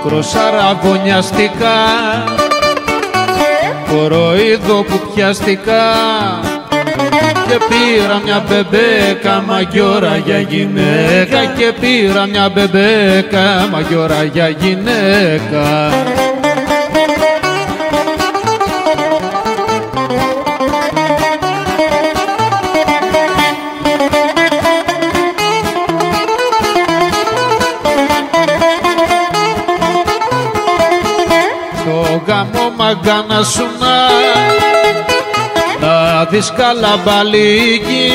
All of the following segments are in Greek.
κροσαραβωνιαστικά, κοροϊδό που πιαστικά, και πήρα μια μπεμπέκα μαγιόρα για γυναίκα, και πήρα μια μπεμπέκα μαγιόρα για γυναίκα. Στο γαμό μαγκάνα σου να δεις καλαμπαλίκι,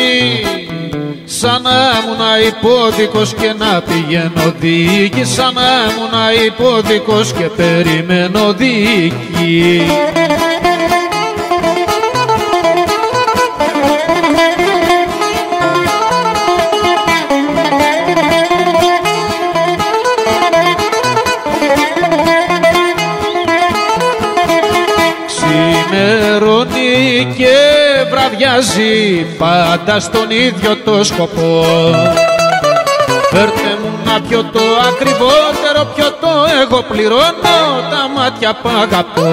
σαν να ήμουνα υπόδικος και να πηγαίνω δίκη, σαν να ήμουνα υπόδικος και περιμένω δίκη. Ξημερώνει και βραδιάζει πάντα στον ίδιο το σκοπό. Φέρτε μου να πιω το ακριβότερο πιωτό, εγώ πληρώνω τα μάτια που αγαπώ.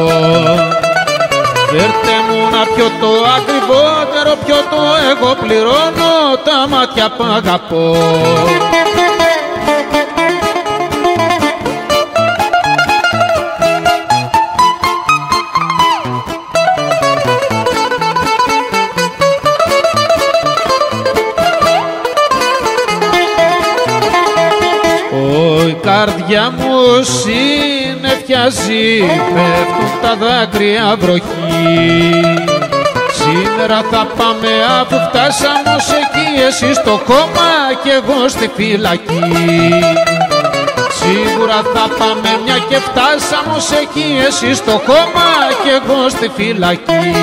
Φέρτε μου να πιω το ακριβότερο πιωτό, εγώ πληρώνω τα μάτια που αγαπώ. Η καρδιά μου συννεφιάζει, πέφτουν τα δάκρυα βροχή. Σήμερα θα πάμε αφού φτάσαμε ως εκεί, εσύ στο κόμμα και εγώ στη φυλακή. Σίγουρα θα πάμε μια και φτάσαμε ως εκεί, εσύ στο κόμμα και εγώ στη φυλακή.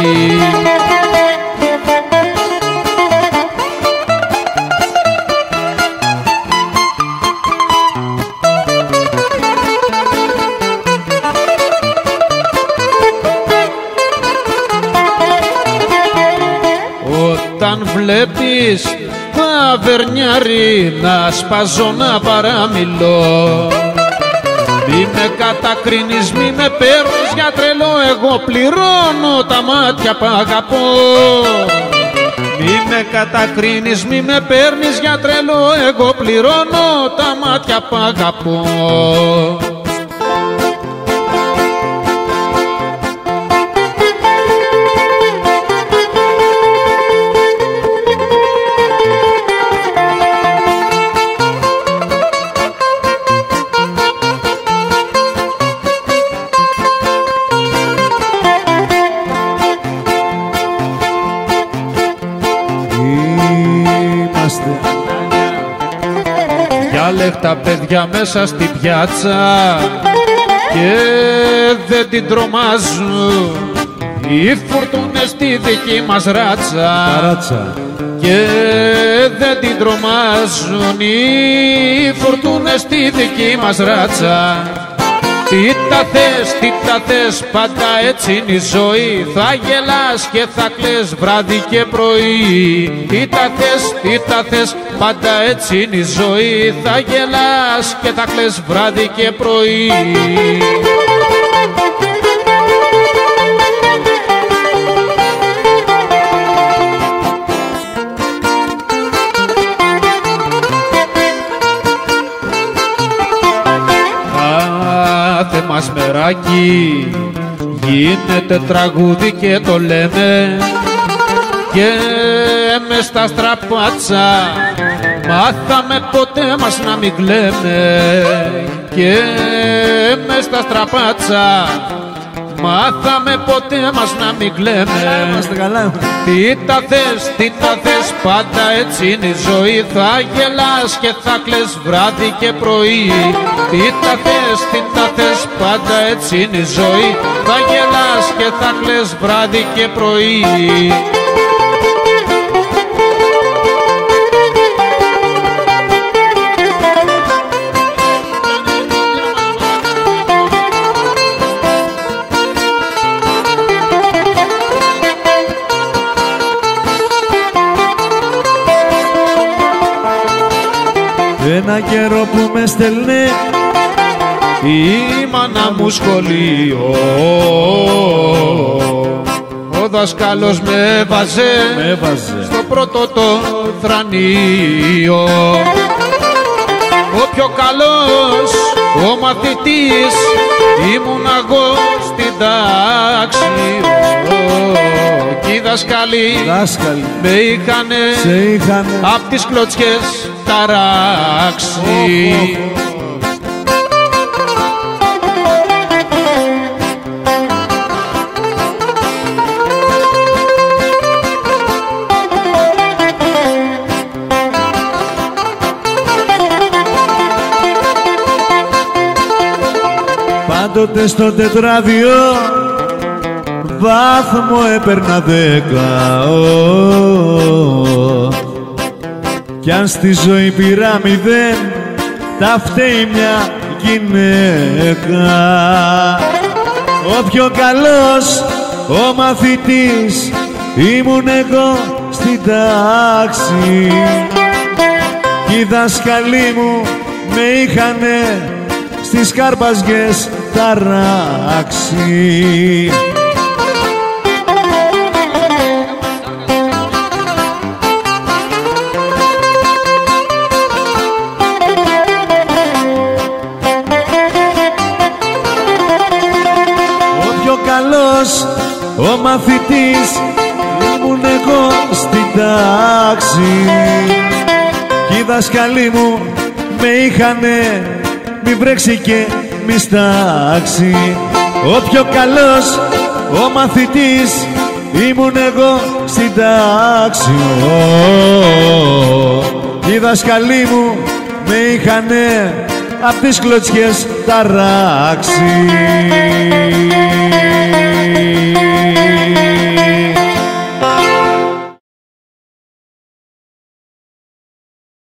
Όταν βλέπεις ταβερνιάρι να σπάζω να παραμιλώ, μη με κατακρίνεις, μη με παίρνεις για τρελό, εγώ πληρώνω τα μάτια που αγαπώ. Μη με κατακρίνεις, μη με παίρνεις για τρελό, εγώ πληρώνω τα μάτια που αγαπώ. Διάλεκτα παιδιά μέσα στη πιάτσα και δεν την τρομάζουν οι φουρτούνες στη δική μας ράτσα. Και δεν την τρομάζουν οι φουρτούνες στη δική μας ράτσα. Τι τα θες, πάντα έτσι είναι η ζωή. Θα γελάς και θα κλαις βράδυ και πρωί. Τι τα θες, πάντα έτσι είναι η ζωή. Θα γελάς και θα κλαις βράδυ και πρωί. Κάθε μας μεράκι γίνεται τραγούδι και το λέμε, και μες στα στραπάτσα μάθαμε ποτέ μας να μην κλαίμε. Και μες στα στραπάτσα μάθαμε ποτέ μας να μην κλαίμε. Τι τα θες, πάντα έτσι είναι η ζωή. Θα γελάς και θα κλαις βράδυ και πρωί. Τι τα θες, πάντα έτσι είναι η ζωή. Θα γελάς και θα κλαις βράδυ και πρωί. Ένα καιρό που με στέλνει η μάνα μου σχολείο. Ο δάσκαλος με έβαζε στο πρώτο το θρανείο. Ο πιο καλός ο μαθητής ήμουν εγώ στην τάξη. Κι οι δάσκαλοι με είχανε απ' τις κλωτσιές ταράξει. Πάντοτε στο τετράδιο βάθμο έπαιρνα 10. Κι αν στη ζωή πήρα 0, τα φταίει μια γυναίκα. Ο πιο καλός ο μαθητής ήμουν εγώ στην τάξη. Κι οι δάσκαλοι μου με είχανε στις καρπαζιές ταράξει. Ο πιο καλός ο μαθητής ήμουν εγώ στην τάξη. Κι οι δάσκαλοι μου με είχανε μη βρέξει και μη στάξει. Ο πιο καλός ο μαθητής ήμουν εγώ στην τάξη. Οι δάσκαλοι μου με είχανε απ' τις κλωτσιές ταράξει.